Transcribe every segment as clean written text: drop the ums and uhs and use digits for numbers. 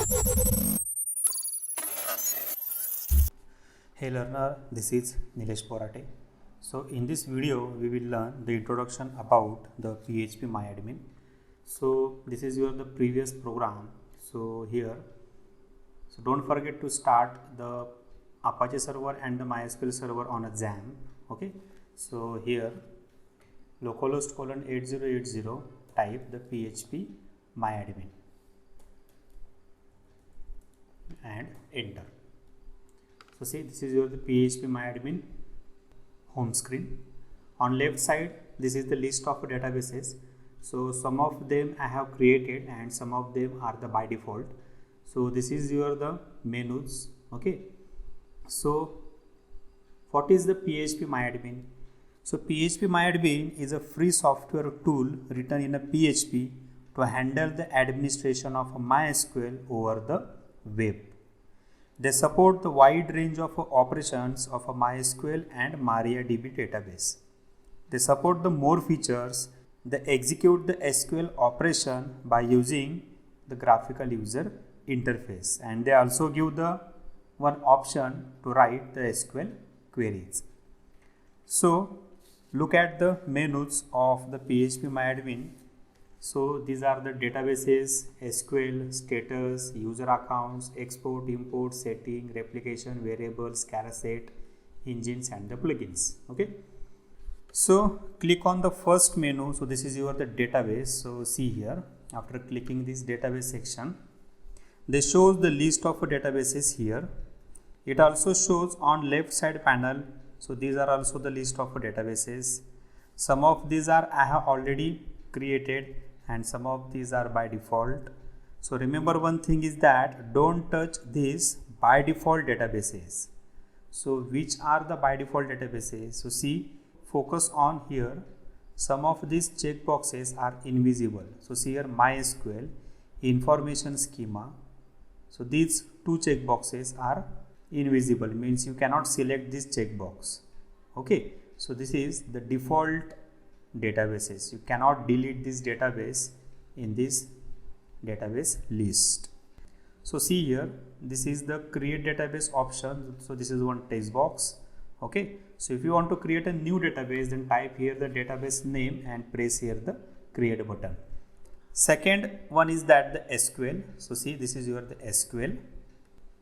Hey learner, this is Nilesh Borate. So in this video we will learn the introduction about the PHP MyAdmin. So this is the previous program. So don't forget to start the Apache server and the MySQL server on a XAMPP. Okay. So here localhost :8080 type the PHP MyAdmin and enter. So see, this is the PHP MyAdmin home screen. On left side, this is the list of databases. So some of them I have created and some of them are the by default. So this is the menus. Okay. So what is the PHP MyAdmin? So PHP MyAdmin is a free software tool written in a PHP to handle the administration of MySQL over the web. They support the wide range of operations of a MySQL and MariaDB database. They support the more features. They execute the SQL operation by using the graphical user interface, and they also give the one option to write the SQL queries. So look at the menus of the PHP MyAdmin. So these are the databases, SQL, status, user accounts, export, import, setting, replication, variables, carousel, engines and the plugins. Okay. So click on the first menu. So this is the database. So see here, after clicking this database section, this shows the list of databases here. It also shows on left side panel. So these are also the list of databases. Some of these are I have already created and some of these are by default. So remember one thing is that don't touch these by default databases. So which are the by default databases? So see, focus on here. Some of these checkboxes are invisible. So see here MySQL, information schema. So these two checkboxes are invisible, means you cannot select this checkbox. Okay. So this is the default databases. You cannot delete this database in this database list. So see here, this is the create database option. So this is one text box. Okay. So if you want to create a new database, then type here the database name and press here the create button. Second one is that the SQL. So see, this is the SQL.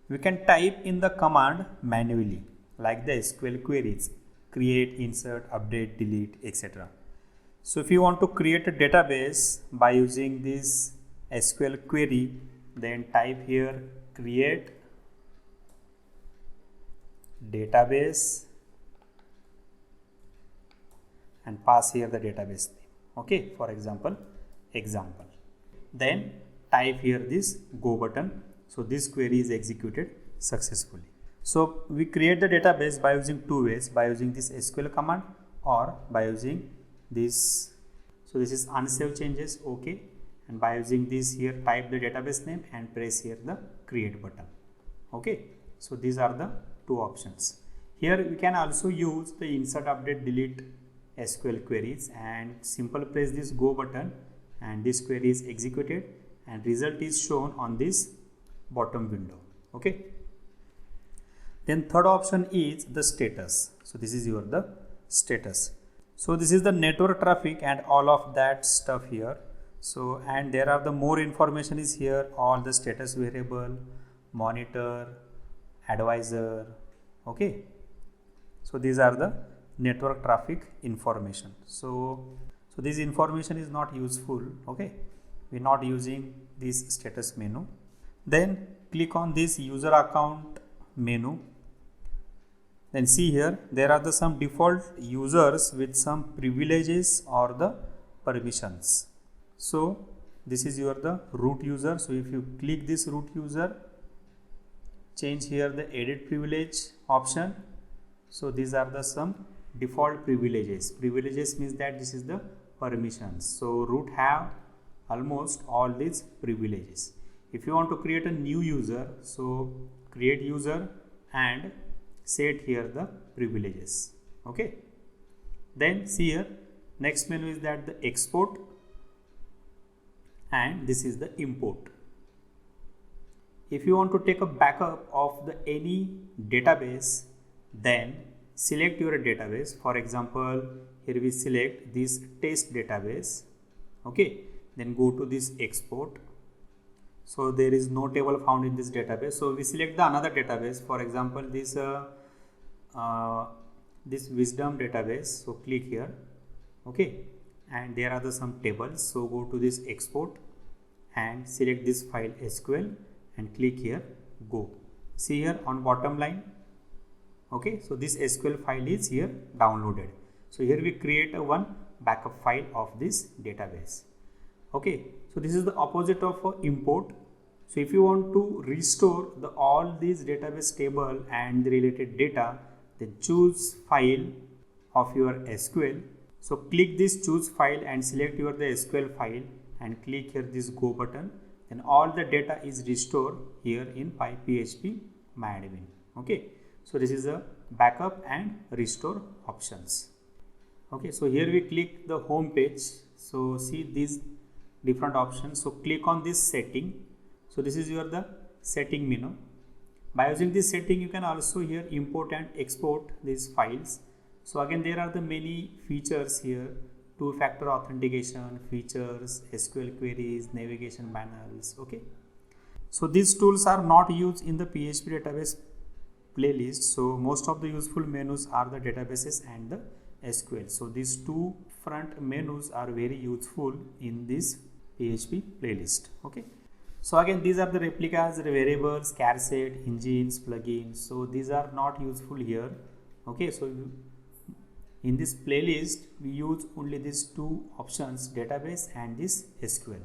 We can type in the command manually like the SQL queries: create, insert, update, delete, etc. So if you want to create a database by using this SQL query, then type here create database and pass here the database name. Okay, for example. Then type here this go button. So this query is executed successfully. So we create the database by using two ways, by using this SQL command or by using this. So this is unsave changes. Okay. And by using this here, type the database name and press here the create button. Okay. So these are the two options. Here we can also use the insert, update, delete SQL queries and simple press this go button and this query is executed and result is shown on this bottom window. Okay. Then third option is the status. So this is the status. So this is the network traffic and all of that stuff here. So and there are the more information is here, all the status variable, monitor, advisor. Okay. So these are the network traffic information. So this information is not useful. Okay. We're not using this status menu. Then click on this user account menu. Then see here, there are some default users with some privileges or the permissions. So this is the root user. So if you click this root user, change here the edit privilege option. So these are the some default privileges. Privileges means that this is the permissions. So root have almost all these privileges. If you want to create a new user, so create user and set here the privileges. Okay. Then see here, next menu is that the export and this is the import. if you want to take a backup of the any database, then select your database. For example, here we select this test database. Okay, then go to this export. So there is no table found in this database, so we select the another database. For example, this wisdom database. So click here. Okay, and there are some tables. So go to this export and select this file SQL and click here, go. See here on bottom line. Okay, so this SQL file is here downloaded. So here we create a one backup file of this database. Okay, so this is the opposite of import. So if you want to restore all these database table and the related data, then choose file of your SQL. So click this choose file and select the SQL file and click here this go button. Then all the data is restored here in PyPHP MyAdmin. Okay, so this is a backup and restore options. Okay, so here we click the home page. So see these different options. So click on this setting. So this is the setting menu. By using this setting, you can also here import and export these files. So again, there are the many features here: two-factor authentication features, SQL queries, navigation panels. Okay, so these tools are not used in the PHP database playlist. So most of the useful menus are the databases and the SQL. So these two front menus are very useful in this PHP playlist. Okay, so again, these are the replicas, the variables, charset, engines, plugins. So these are not useful here. Okay, so in this playlist we use only these two options, database and this SQL.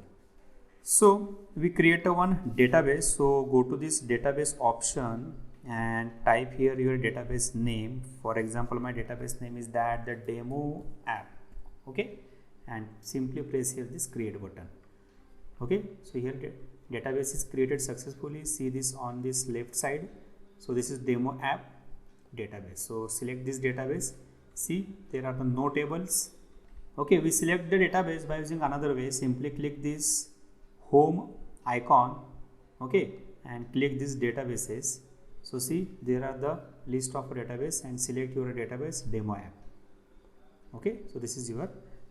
So we create a one database. So go to this database option and type here your database name. For example, my database name is that the demo app. Okay, and simply press here this create button. Okay, so here database is created successfully. See this on this left side. So this is demo app database. So select this database. See, there are no tables. Okay, we select the database by using another way. Simply click this home icon. Okay, and click this databases. So see, there are the list of database and select your database demo app. Okay, so this is your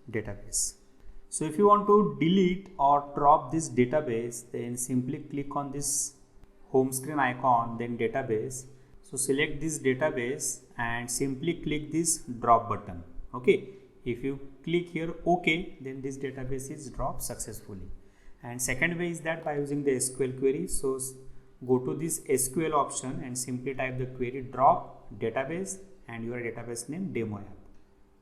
database. So if you want to delete or drop this database, then simply click on this home screen icon, then database. So select this database and simply click this drop button. Okay, if you click here OK, then this database is dropped successfully. And second way is that by using the SQL query. So go to this SQL option and simply type the query drop database and your database name demo app.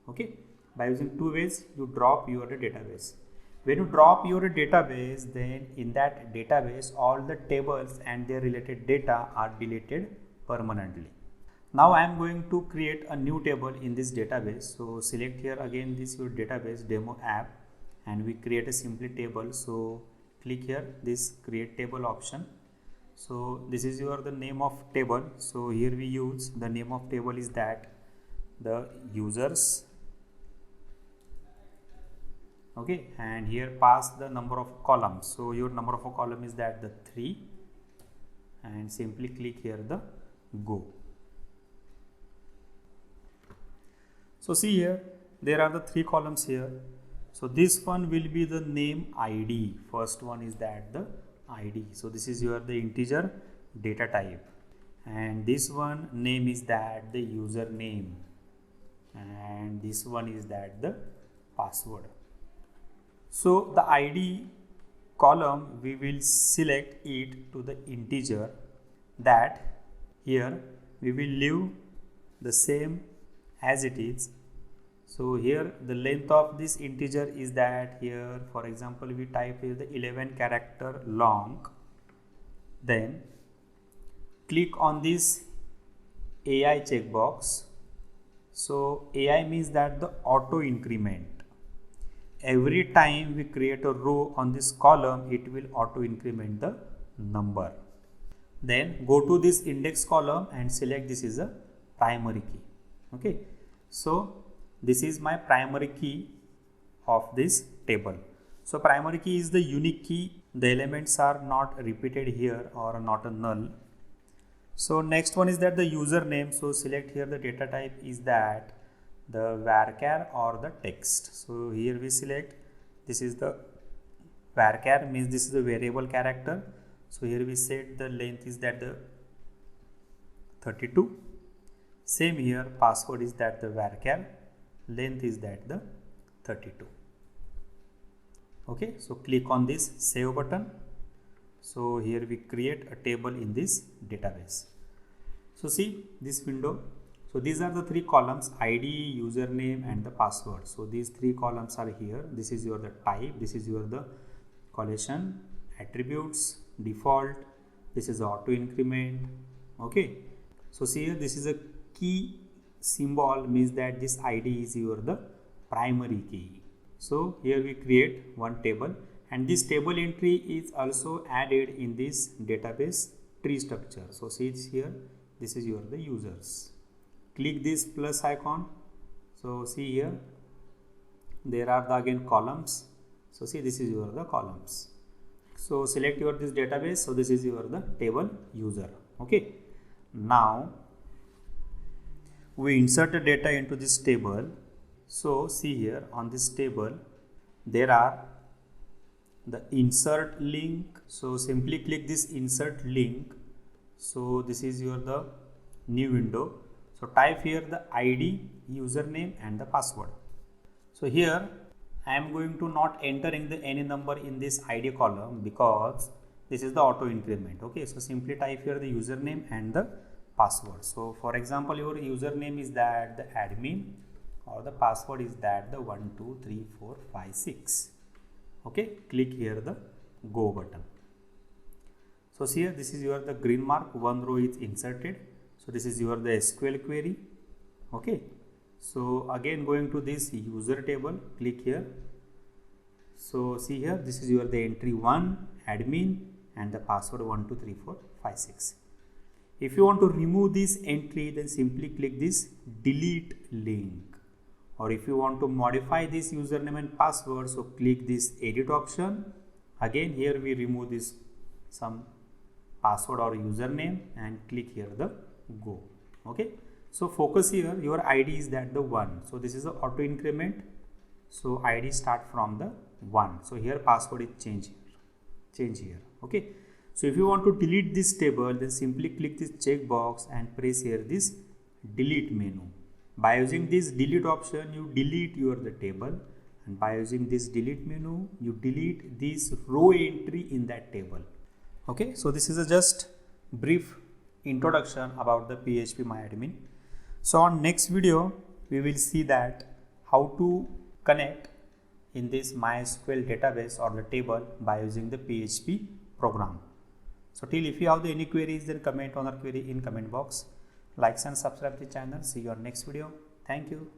Okay, by using two ways you drop your database. When you drop your database, then in that database all the tables and their related data are deleted permanently. Now I am going to create a new table in this database. So select here again this your database demo app and we create a simply table. So click here this create table option. So this is the name of table. So here we use the name of table is that the users. Okay, and here pass the number of columns. So your number of a column is that the 3 and simply click here the go. So see here there are the 3 columns here. So this one will be the name ID. First one is that the ID. So this is the integer data type, and this one name is that the username, and this one is that the password. So the ID column we will select it to the integer, that here we will leave the same as it is. So here the length of this integer is that here, for example, we type here the 11 character long. Then click on this AI checkbox. So AI means that the auto increment. Every time we create a row on this column, it will auto increment the number. Then go to this index column and select this is a primary key. Okay, so this is my primary key of this table. So primary key is the unique key the elements are not repeated here or not a null. So next one is that the username. So select here the data type is that the varchar or the text. So here we select this is the varchar, means this is a variable character. So here we set the length is that the 32. Same here, password is that the varchar, length is that the 32. Okay, so click on this save button. So here we create a table in this database. So see this window. So these are the three columns: ID, username, and the password. So these three columns are here. This is your the type. This is your the collection, attributes, default. This is auto increment. Okay. So see here, this is a key symbol, means that this ID is your the primary key. So here we create one table, and this table entry is also added in this database tree structure. So see it's here, this is your the users. Click this plus icon. So see here, there are the again columns. So see this is your the columns. So select your this database. So this is your the table user. Okay. Now we insert the data into this table. So see here on this table there are the insert link. So simply click this insert link. So this is your the new window. So type here the ID, username, and the password. So here I am going to not entering the any number in this ID column because this is the auto increment. Okay, so simply type here the username and the password. So for example, your username is that the admin, or the password is that the 123456. Okay, click here the go button. So see here, this is your the green mark, one row is inserted. So this is your the SQL query. Okay, so again going to this user table, click here. So see here, this is your the entry 1, admin, and the password 123456. If you want to remove this entry, then simply click this delete link. Or if you want to modify this username and password, so click this edit option. Again here we remove this some password or username and click here the go. Okay, so focus here, your ID is that the 1. So this is the auto increment. So ID start from the 1. So here password is change here. Okay, so if you want to delete this table, then simply click this checkbox and press here this delete menu. By using this delete option, you delete your the table, and by using this delete menu, you delete this row entry in that table. Okay, so this is a just brief introduction about the PHP MyAdmin. So on next video, we will see that how to connect in this MySQL database or the table by using the PHP program. So till if you have any queries, then comment on our query in comment box. Likes and subscribe the channel. See you on next video. Thank you.